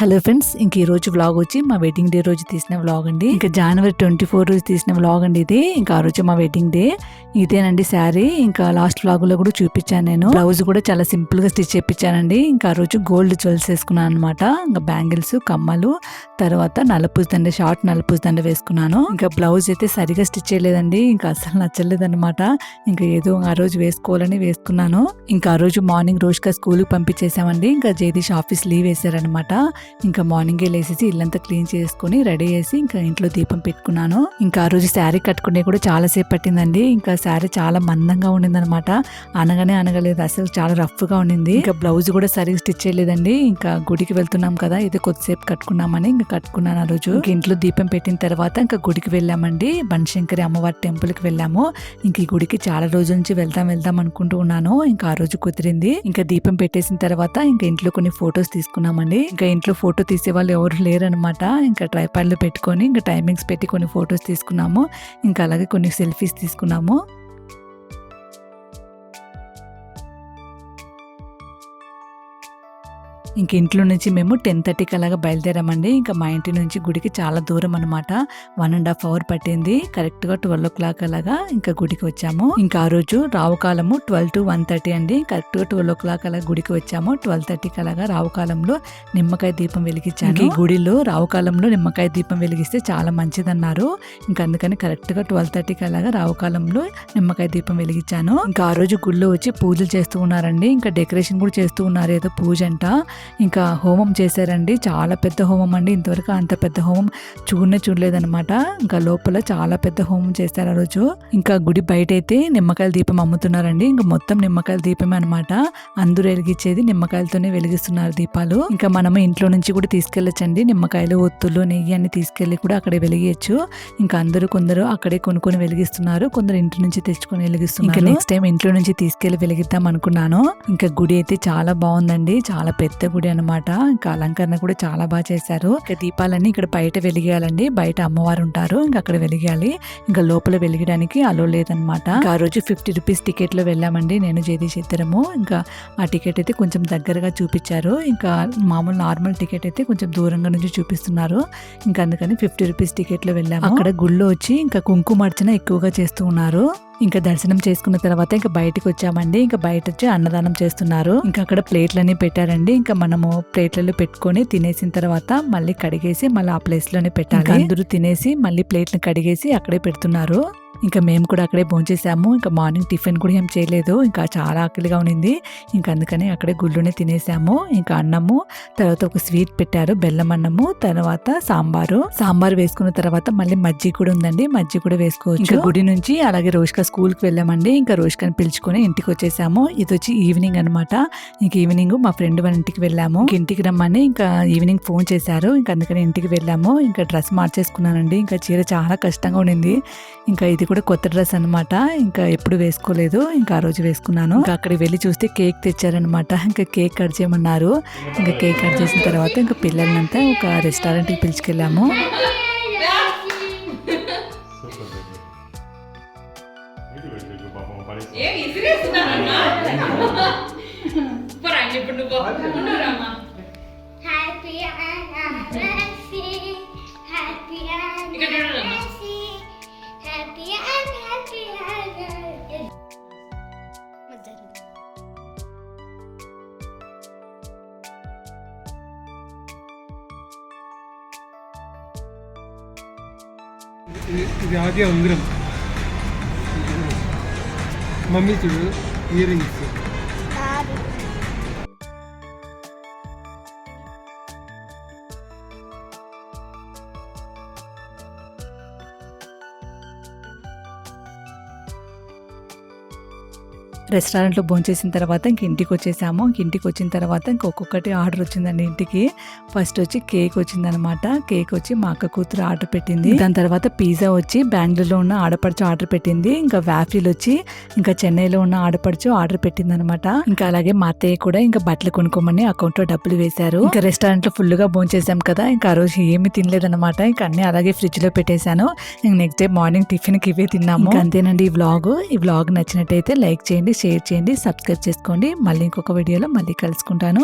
Hello friends, ఇంక ఈ రోజు వ్లాగ్ వచ్చి మా వెడ్డింగ్ డే రోజు తీసిన వ్లాగ్ అండి. ఇంకా జనవరి 24 రోజు తీసిన వ్లాగ్ అండి ఇది. ఇంకా ఆ రోజు మా వెడ్డింగ్ డే. ఇదేనండి శారీ. ఇంకా లాస్ట్ వ్లాగ్ లో కూడా చూపించాను నేను. బ్లౌజ్ కూడా చాలా సింపుల్ గా స్టిచ్ చేయించానండి. ఇంకా ఆ రోజు గోల్డ్ జ్యువెల్స్ వేసుకున్నాను అనమాట. ఇంకా బ్యాంగిల్స్, కమ్మలు, తర్వాత నల్లపూసదండ, షార్ట్ నల్లపూసదండ వేసుకున్నాను. ఇంకా బ్లౌజ్ అయితే సరిగా స్టిచ్ చేయలేదండి. ఇంకా అసలు నచ్చలేదు అనమాట. ఇంకా ఏదో ఆ రోజు వేసుకోవాలని వేసుకున్నాను. ఇంకా ఆ రోజు మార్నింగ్ రోజుగా స్కూల్ కి పంపించేసామండి. ఇంకా జగదీష్ ఆఫీస్ లీవ్ వేసారనమాట. ఇంకా మార్నింగే లేసేసి ఇల్లంతా క్లీన్ చేసుకుని రెడీ చేసి ఇంకా ఇంట్లో దీపం పెట్టుకున్నాను. ఇంకా ఆ రోజు శారీ కట్టుకునే కూడా చాలా సేపు పట్టిందండి. ఇంకా శారీ చాలా మందంగా ఉండింది అనమాట. అనగలేదు, అసలు చాలా రఫ్ గా ఉండింది. ఇంకా బ్లౌజ్ కూడా సరిగ్గా స్టిచ్ చేయలేదండి. ఇంకా గుడికి వెళ్తున్నాం కదా, ఇది కొద్దిసేపు కట్టుకున్నామని ఇంకా కట్టుకున్నాను ఆ రోజు. ఇంకా ఇంట్లో దీపం పెట్టిన తర్వాత ఇంకా గుడికి వెళ్ళామండి. బనశంకరి అమ్మవారి టెంపుల్ కి వెళ్ళాము. ఇంక ఈ గుడికి చాలా రోజుల నుంచి వెళ్దాం అనుకుంటూ ఉన్నాను. ఇంకా ఆ రోజు కుదిరింది. ఇంకా దీపం పెట్టేసిన తర్వాత ఇంకా ఇంట్లో కొన్ని ఫొటోస్ తీసుకున్నామండి. ఇంకా ఇంట్లో ఫోటో తీసే వాళ్ళు ఎవరు లేరనమాట. ఇంకా ట్రైపాడ్లో పెట్టుకొని ఇంకా టైమింగ్స్ పెట్టి కొన్ని ఫొటోస్ తీసుకున్నాము. ఇంకా అలాగే కొన్ని సెల్ఫీస్ తీసుకున్నాము. ఇంక ఇంట్లో నుంచి మేము 10:30కి అలాగా బయలుదేరామండి. ఇంకా మా ఇంటి నుంచి గుడికి చాలా దూరం అనమాట. 1.5 hour పట్టింది. కరెక్ట్ గా 12 o'clock అలాగా ఇంకా గుడికి వచ్చాము. ఇంకా ఆ రోజు రావుకాలము 12 to 1:30 అండి. కరెక్ట్ గా 12 o'clock అలాగా గుడికి వచ్చాము. 12:30కి అలాగా రావుకాలంలో నిమ్మకాయ దీపం వెలిగించాను. ఈ గుడిలో రావుకాలంలో నిమ్మకాయ దీపం వెలిగిస్తే చాలా మంచిదన్నారు. ఇంకా అందుకని కరెక్ట్ గా 12:30కి అలాగా రావుకాలంలో నిమ్మకాయ దీపం వెలిగించాను. ఇంకా ఆ రోజు గుడిలో వచ్చి పూజలు చేస్తూ ఉన్నారండి. ఇంకా డెకరేషన్ కూడా చేస్తూ ఉన్నారు, ఏదో పూజ అంట. ఇంకా హోమం చేశారండి. చాలా పెద్ద హోమం అండి. ఇంతవరకు అంత పెద్ద హోమం చూడలేదనమాట. ఇంకా లోపల చాలా పెద్ద హోమం చేశారు ఆ రోజు. ఇంకా గుడి బయట అయితే నిమ్మకాయల దీపం అమ్ముతున్నారండి. ఇంకా మొత్తం నిమ్మకాయల దీపమే అనమాట. అందరూ వెలిగించేది నిమ్మకాయలతోనే వెలిగిస్తున్నారు దీపాలు. ఇంకా మనము ఇంట్లో నుంచి కూడా తీసుకెళ్లొచ్చండి. నిమ్మకాయలు, ఒత్తులు, నెయ్యి అన్ని తీసుకెళ్లి కూడా అక్కడే వెలిగించచ్చు. ఇంకా కొందరు అక్కడే కొనుక్కొని వెలిగిస్తున్నారు, కొందరు ఇంటి నుంచి తెచ్చుకొని వెలిగిస్తున్నారు. ఇంకా నెక్స్ట్ టైం ఇంట్లో నుంచి తీసుకెళ్లి వెలిగిద్దాం అనుకున్నాను. ఇంకా గుడి అయితే చాలా బాగుందండి. చాలా పెద్ద గుడి అనమాట. ఇంకా అలంకరణ కూడా చాలా బాగా చేశారు. ఇంకా దీపాలన్నీ ఇక్కడ బయట వెలిగేయాలండి. బయట అమ్మవారు ఉంటారు, ఇంకా అక్కడ వెలిగేయాలి. ఇంకా లోపల వెలిగడానికి అలో లేదనమాట. ఇంకా ఆ రోజు 50 rupees టికెట్ లో వెళ్ళామండి, నేను జగదీష్ ఇద్దరము. ఇంకా ఆ టికెట్ అయితే కొంచెం దగ్గరగా చూపించారు. ఇంకా మామూలు నార్మల్ టికెట్ అయితే కొంచెం దూరంగా నుంచి చూపిస్తున్నారు. ఇంకా అందుకని 50 rupees టికెట్ లో వెళ్ళాము. అక్కడ గుళ్ళో వచ్చి ఇంకా కుంకుమార్చన ఎక్కువగా చేస్తూ ఉన్నారు. ఇంకా దర్శనం చేసుకున్న తర్వాత ఇంకా బయటకు వచ్చామండి. ఇంకా బయట వచ్చి అన్నదానం చేస్తున్నారు. ఇంకా అక్కడ ప్లేట్లన్నీ పెట్టారండి. ఇంకా మనము ప్లేట్లలో పెట్టుకొని తినేసిన తర్వాత మళ్ళీ కడిగేసి మళ్ళీ ఆ ప్లేస్ లోనే పెట్టాలి. అందరూ తినేసి మళ్ళీ ప్లేట్లను కడిగేసి అక్కడే పెడుతున్నారు. ఇంకా మేము కూడా అక్కడే భోంచేసాము. ఇంకా మార్నింగ్ టిఫిన్ కూడా ఏం చేయలేదు. ఇంకా చాలా ఆకలిగా ఉన్నింది. ఇంకా అందుకని అక్కడే గుళ్ళోనే తినేసాము. ఇంకా అన్నము, తర్వాత ఒక స్వీట్ పెట్టారు, బెల్లం అన్నము, తర్వాత సాంబారు వేసుకున్న తర్వాత మళ్ళీ మజ్జిగ కూడా ఉందండి, మజ్జిగ కూడా వేసుకోవచ్చు. ఇంకా గుడి నుంచి అలాగే రోష్క స్కూల్ కి వెళ్ళామండి. ఇంకా రోష్కని పిలుచుకొని ఇంటికి వచ్చేసాము. ఇది వచ్చి ఈవినింగ్ అనమాట. ఇంకా ఈవినింగ్ మా ఫ్రెండ్ వాళ్ళ ఇంటికి వెళ్ళాము. ఇంటికి రమ్మని ఇంకా ఈవినింగ్ ఫోన్ చేశారు. ఇంకా అందుకని ఇంటికి వెళ్ళాము. ఇంకా డ్రెస్ మార్చేసుకున్నానండి. ఇంకా చీర చాలా కష్టంగా ఉండింది. ఇంకా ఇది కూడా కొత్త డ్రెస్ అనమాట. ఇంకా ఎప్పుడు వేసుకోలేదు. ఇంకా ఆ రోజు వేసుకున్నాను. ఇంకా అక్కడికి వెళ్ళి చూస్తే కేక్ తెచ్చారనమాట. ఇంకా కేక్ కట్ చేయమన్నారు. ఇంకా కేక్ కట్ చేసిన తర్వాత ఇంకా పిల్లలంతా ఒక రెస్టారెంట్ కి పిలుచుకెళ్ళాము. ఇది ఆది ఉంగరం, మమ్మీ చూడు ఇయర్ రింగ్స్. రెస్టారెంట్లో భోంచేసిన తర్వాత ఇంక ఇంటికి వచ్చేసాము. ఇంటికి వచ్చిన తర్వాత ఒక్కొక్కటి ఆర్డర్ వచ్చిందండి ఇంటికి. ఫస్ట్ వచ్చి కేక్ వచ్చిందనమాట. కేక్ వచ్చి మా అక్క కూతురు ఆర్డర్ పెట్టింది. దాని తర్వాత పిజ్జా వచ్చి బెంగళూరులో ఉన్న ఆడపడుచు ఆర్డర్ పెట్టింది. ఇంకా వ్యాఫిల్ వచ్చి ఇంకా చెన్నైలో ఉన్న ఆడపడుచు ఆర్డర్ పెట్టింది అనమాట. ఇంకా అలాగే మా అత్తయ్య కూడా ఇంకా బట్టలు కొనుక్కోమని అకౌంట్ లో డబ్బులు వేశారు. ఇంకా రెస్టారెంట్ లో ఫుల్ గా భోంచేసాం కదా, ఇంకా ఆ రోజు ఏమి తినలేదన్నమాట. ఇంకా అన్ని అలాగే ఫ్రిడ్జ్ లో పెట్టేశాను. ఇంకా నెక్స్ట్ డే మార్నింగ్ టిఫిన్ కి ఇవే తిన్నాము. అంతేనండి ఈ వ్లాగ్ నచ్చినట్టయితే లైక్ చేయండి, షేర్ చేయండి, సబ్స్క్రైబ్ చేసుకోండి. మళ్ళీ ఇంకొక వీడియోలో మళ్ళీ కలుసుకుంటాను.